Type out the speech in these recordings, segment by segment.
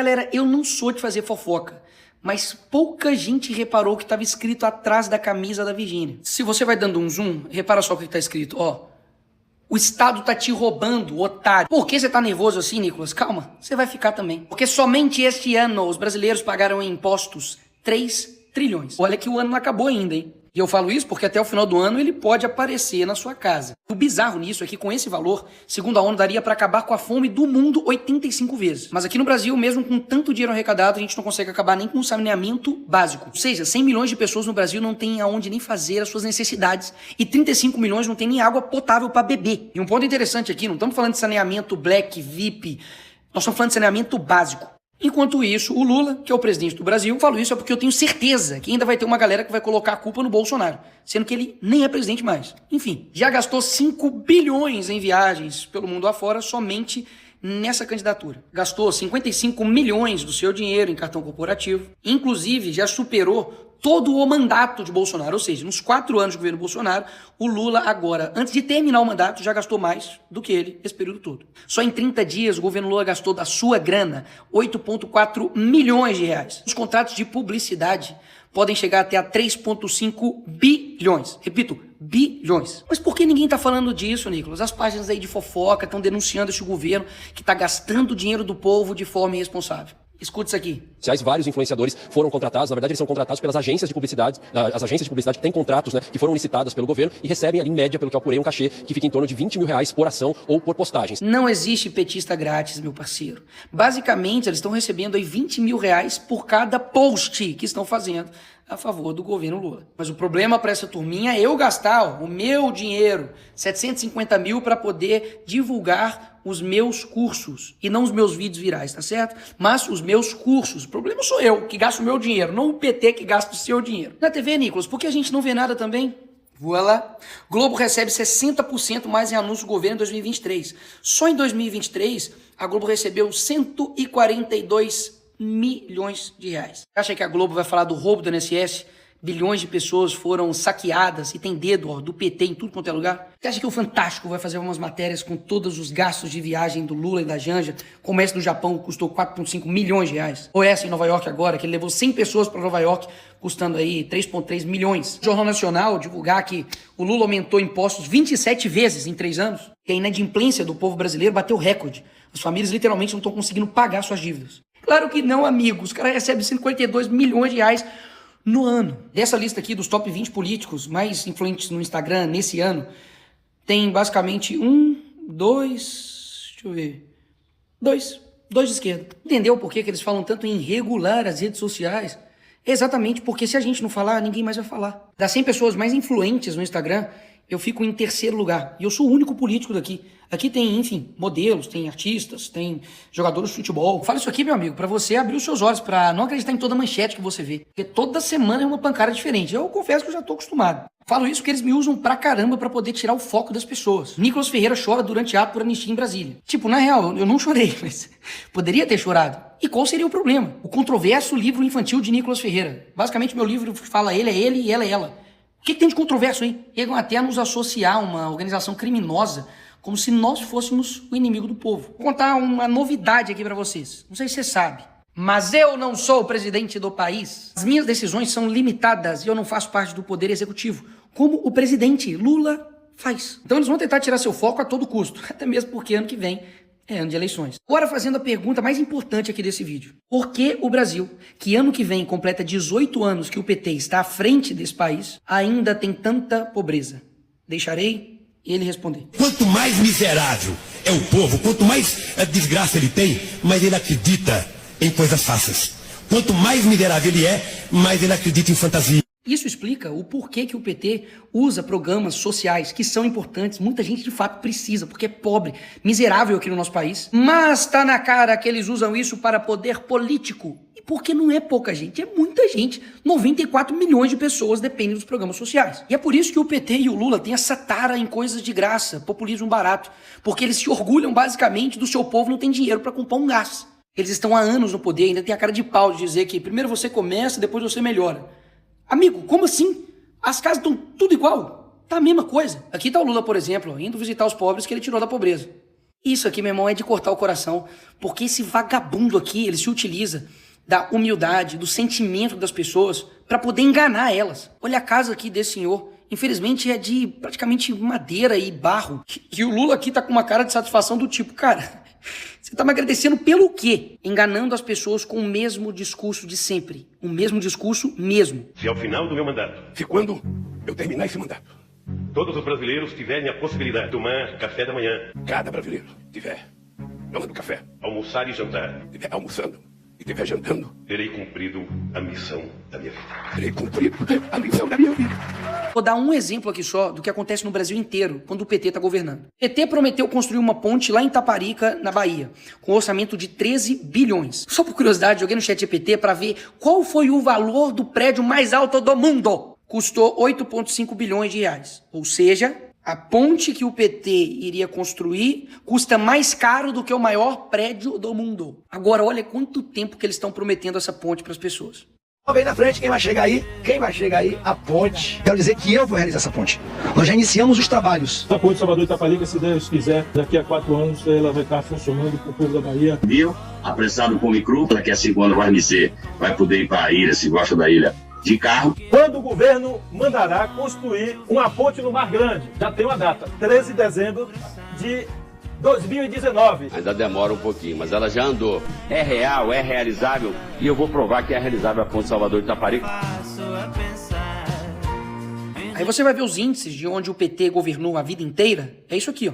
Galera, eu não sou de fazer fofoca, mas pouca gente reparou o que estava escrito atrás da camisa da Virgínia. Se você vai dando um zoom, repara só o que está escrito, ó. O Estado tá te roubando, otário. Por que você tá nervoso assim, Nicolas? Calma, você vai ficar também. Porque somente este ano os brasileiros pagaram em impostos 3 trilhões. Olha que o ano não acabou ainda, hein? E eu falo isso porque até o final do ano ele pode aparecer na sua casa. O bizarro nisso é que com esse valor, segundo a ONU, daria para acabar com a fome do mundo 85 vezes. Mas aqui no Brasil, mesmo com tanto dinheiro arrecadado, a gente não consegue acabar nem com o saneamento básico. Ou seja, 100 milhões de pessoas no Brasil não têm aonde nem fazer as suas necessidades e 35 milhões não têm nem água potável para beber. E um ponto interessante aqui, não estamos falando de saneamento black, VIP, nós estamos falando de saneamento básico. Enquanto isso, o Lula, que é o presidente do Brasil, falo isso é porque eu tenho certeza que ainda vai ter uma galera que vai colocar a culpa no Bolsonaro, sendo que ele nem é presidente mais. Enfim, já gastou 5 bilhões em viagens pelo mundo afora somente nessa candidatura. Gastou 55 milhões do seu dinheiro em cartão corporativo, inclusive já superou todo o mandato de Bolsonaro, ou seja, nos 4 anos de governo Bolsonaro, o Lula agora, antes de terminar o mandato, já gastou mais do que ele esse período todo. Só em 30 dias o governo Lula gastou da sua grana 8,4 milhões de reais. Os contratos de publicidade podem chegar até a 3,5 bilhões. Repito, bilhões. Mas por que ninguém tá falando disso, Nicolas? As páginas aí de fofoca estão denunciando esse governo que tá gastando o dinheiro do povo de forma irresponsável. Escuta isso aqui. Vários influenciadores foram contratados, na verdade eles são contratados pelas agências de publicidade, as agências de publicidade que têm contratos, né, que foram licitadas pelo governo e recebem ali em média, pelo que eu apurei, um cachê que fica em torno de 20 mil reais por ação ou por postagens. Não existe petista grátis, meu parceiro. Basicamente, eles estão recebendo aí 20 mil reais por cada post que estão fazendo a favor do governo Lula. Mas o problema para essa turminha é eu gastar o meu dinheiro, 750 mil, para poder divulgar os meus cursos e não os meus vídeos virais, tá certo? Mas os meus cursos. O problema sou eu, que gasto o meu dinheiro, não o PT que gasta o seu dinheiro. Na TV, Nicolas, por que a gente não vê nada também? Voilà. Globo recebe 60% mais em anúncio do governo em 2023. Só em 2023, a Globo recebeu 142 milhões de reais. Acha que a Globo vai falar do roubo do INSS? Bilhões de pessoas foram saqueadas e tem dedo do PT em tudo quanto é lugar? Você acha que o Fantástico vai fazer umas matérias com todos os gastos de viagem do Lula e da Janja, como essa do Japão, que custou 4,5 milhões de reais? Ou essa em Nova York agora, que ele levou 100 pessoas para Nova York, custando aí 3,3 milhões. O Jornal Nacional divulgar que o Lula aumentou impostos 27 vezes em 3 anos, que a inadimplência do povo brasileiro bateu recorde. As famílias literalmente não estão conseguindo pagar suas dívidas. Claro que não, amigos. Os caras recebem 142 milhões de reais no ano. Dessa lista aqui dos top 20 políticos mais influentes no Instagram nesse ano, tem basicamente dois de esquerda. Entendeu por que eles falam tanto em regular as redes sociais? É exatamente porque se a gente não falar, ninguém mais vai falar. Das 100 pessoas mais influentes no Instagram, eu fico em 3º lugar. E eu sou o único político daqui. Aqui tem, enfim, modelos, tem artistas, tem jogadores de futebol. Fala isso aqui, meu amigo, pra você abrir os seus olhos, pra não acreditar em toda manchete que você vê. Porque toda semana é uma pancada diferente. Eu confesso que eu já tô acostumado. Falo isso porque eles me usam pra caramba pra poder tirar o foco das pessoas. Nicolas Ferreira chora durante ato por anistia em Brasília. Tipo, na real, eu não chorei, mas poderia ter chorado. E qual seria o problema? O controverso livro infantil de Nicolas Ferreira. Basicamente, meu livro fala ele é ele e ela é ela. O que tem de controverso aí? Chegam até a nos associar a uma organização criminosa, como se nós fôssemos o inimigo do povo. Vou contar uma novidade aqui pra vocês. Não sei se você sabe, mas eu não sou o presidente do país. As minhas decisões são limitadas e eu não faço parte do poder executivo, como o presidente Lula faz. Então eles vão tentar tirar seu foco a todo custo, até mesmo porque ano que vem é ano de eleições. Agora fazendo a pergunta mais importante aqui desse vídeo. Por que o Brasil, que ano que vem completa 18 anos que o PT está à frente desse país, ainda tem tanta pobreza? Deixarei ele responder. Quanto mais miserável é o povo, quanto mais desgraça ele tem, mais ele acredita em coisas fáceis. Quanto mais miserável ele é, mais ele acredita em fantasia. Isso explica o porquê que o PT usa programas sociais que são importantes, muita gente de fato precisa, porque é pobre, miserável aqui no nosso país. Mas tá na cara que eles usam isso para poder político. E porque não é pouca gente, é muita gente. 94 milhões de pessoas dependem dos programas sociais. E é por isso que o PT e o Lula têm essa tara em coisas de graça, populismo barato. Porque eles se orgulham basicamente do seu povo não tem dinheiro para comprar um gás. Eles estão há anos no poder e ainda tem a cara de pau de dizer que primeiro você começa, depois você melhora. Amigo, como assim? As casas estão tudo igual. Tá a mesma coisa. Aqui tá o Lula, por exemplo, indo visitar os pobres que ele tirou da pobreza. Isso aqui, meu irmão, é de cortar o coração, porque esse vagabundo aqui, ele se utiliza da humildade, do sentimento das pessoas para poder enganar elas. Olha a casa aqui desse senhor. Infelizmente é de praticamente madeira e barro. E o Lula aqui tá com uma cara de satisfação do tipo, cara, você tá me agradecendo pelo quê? Enganando as pessoas com o mesmo discurso de sempre. O mesmo discurso mesmo. Se ao final do meu mandato, Se quando eu terminar esse mandato, todos os brasileiros tiverem a possibilidade de tomar café da manhã, cada brasileiro tiver tomando café, almoçar e jantar, tiver almoçando e tiver jantando, terei cumprido a missão da minha vida. terei cumprido a missão da minha vida. Vou dar um exemplo aqui só do que acontece no Brasil inteiro quando o PT tá governando. O PT prometeu construir uma ponte lá em Itaparica, na Bahia, com um orçamento de 13 bilhões. Só por curiosidade, joguei no chat GPT para ver qual foi o valor do prédio mais alto do mundo. Custou 8,5 bilhões de reais. Ou seja, a ponte que o PT iria construir custa mais caro do que o maior prédio do mundo. Agora, olha quanto tempo que eles estão prometendo essa ponte para as pessoas. Bem na frente, quem vai chegar aí? A ponte. Quero dizer que eu vou realizar essa ponte. Nós já iniciamos os trabalhos. A ponte Salvador Itaparica, se Deus quiser, daqui a 4 anos ela vai estar funcionando para o povo da Bahia. Bio, apressado com o micro, daqui a 5 anos vai poder ir para a ilha, se gosta da ilha, de carro. Quando o governo mandará construir uma ponte no Mar Grande, já tem uma data, 13 de dezembro de 2019. Ainda demora um pouquinho, mas ela já andou. É real, é realizável, e eu vou provar que é realizável a ponte Salvador Itaparica. Aí você vai ver os índices de onde o PT governou a vida inteira. É isso aqui, ó.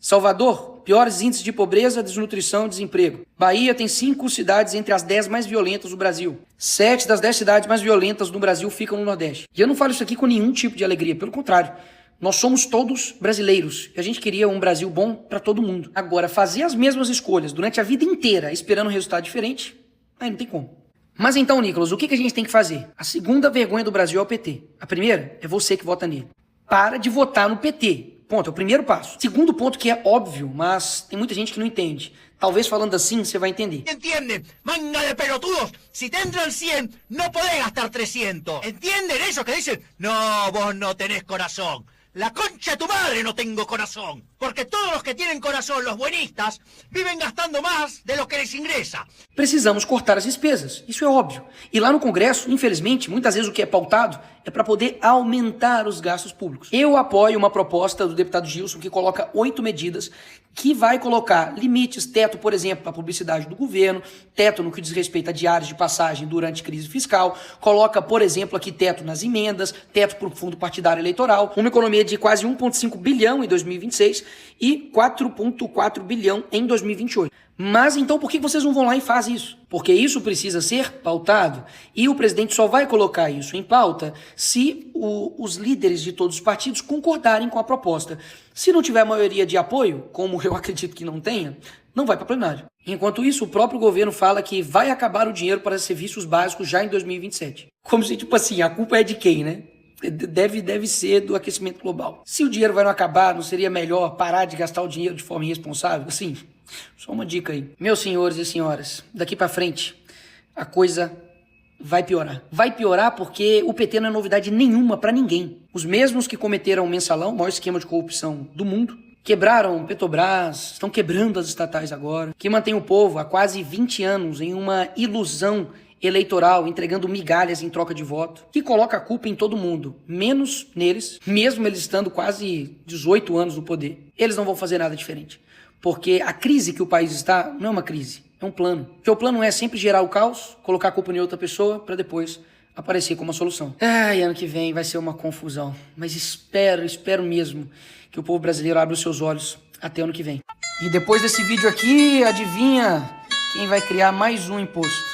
Salvador, piores índices de pobreza, desnutrição e desemprego. Bahia tem 5 cidades entre as 10 mais violentas do Brasil. 7 das 10 cidades mais violentas do Brasil ficam no Nordeste. E eu não falo isso aqui com nenhum tipo de alegria, pelo contrário. Nós somos todos brasileiros e a gente queria um Brasil bom para todo mundo. Agora, fazer as mesmas escolhas durante a vida inteira esperando um resultado diferente, aí não tem como. Mas então, Nicolas, o que a gente tem que fazer? A segunda vergonha do Brasil é o PT. A primeira é você que vota nele. Para de votar no PT. Ponto, é o primeiro passo. Segundo ponto que é óbvio, mas tem muita gente que não entende. Talvez falando assim você vai entender. ¿Entienden? Manga de pelotudos. Si te entran 100, no podés gastar 300. ¿Entienden eso que dicen? No, vos no tenés corazón. La concha de tu madre no tengo corazón. Porque todos los que tienen corazón, los buenistas, viven gastando más de lo que les ingresa. Precisamos cortar as despesas, isso é óbvio. E lá no Congresso, infelizmente, muitas vezes o que é pautado é para poder aumentar os gastos públicos. Eu apoio uma proposta do deputado Gilson que coloca 8 medidas que vai colocar limites, teto, por exemplo, para a publicidade do governo, teto no que diz respeito a diárias de passagem durante crise fiscal, coloca, por exemplo, aqui teto nas emendas, teto para o fundo partidário eleitoral, uma economia de quase 1,5 bilhão em 2026 e 4,4 bilhão em 2028. Mas então por que vocês não vão lá e fazem isso? Porque isso precisa ser pautado e o presidente só vai colocar isso em pauta se os líderes de todos os partidos concordarem com a proposta. Se não tiver maioria de apoio, como eu acredito que não tenha, não vai para plenário. Enquanto isso, o próprio governo fala que vai acabar o dinheiro para serviços básicos já em 2027. Como se, tipo assim, a culpa é de quem, né? Deve ser do aquecimento global. Se o dinheiro vai não acabar, não seria melhor parar de gastar o dinheiro de forma irresponsável? Assim, só uma dica aí. Meus senhores e senhoras, daqui pra frente, a coisa vai piorar. Vai piorar porque o PT não é novidade nenhuma pra ninguém. Os mesmos que cometeram o mensalão, o maior esquema de corrupção do mundo, quebraram Petrobras, estão quebrando as estatais agora, que mantém o povo há quase 20 anos em uma ilusão eleitoral, entregando migalhas em troca de voto, que coloca a culpa em todo mundo, menos neles, mesmo eles estando quase 18 anos no poder. Eles não vão fazer nada diferente, porque a crise que o país está não é uma crise, é um plano. Porque o plano é sempre gerar o caos, colocar a culpa em outra pessoa, para depois aparecer como uma solução. Ai, ano que vem vai ser uma confusão, mas espero mesmo que o povo brasileiro abra os seus olhos até ano que vem. E depois desse vídeo aqui, adivinha quem vai criar mais um imposto?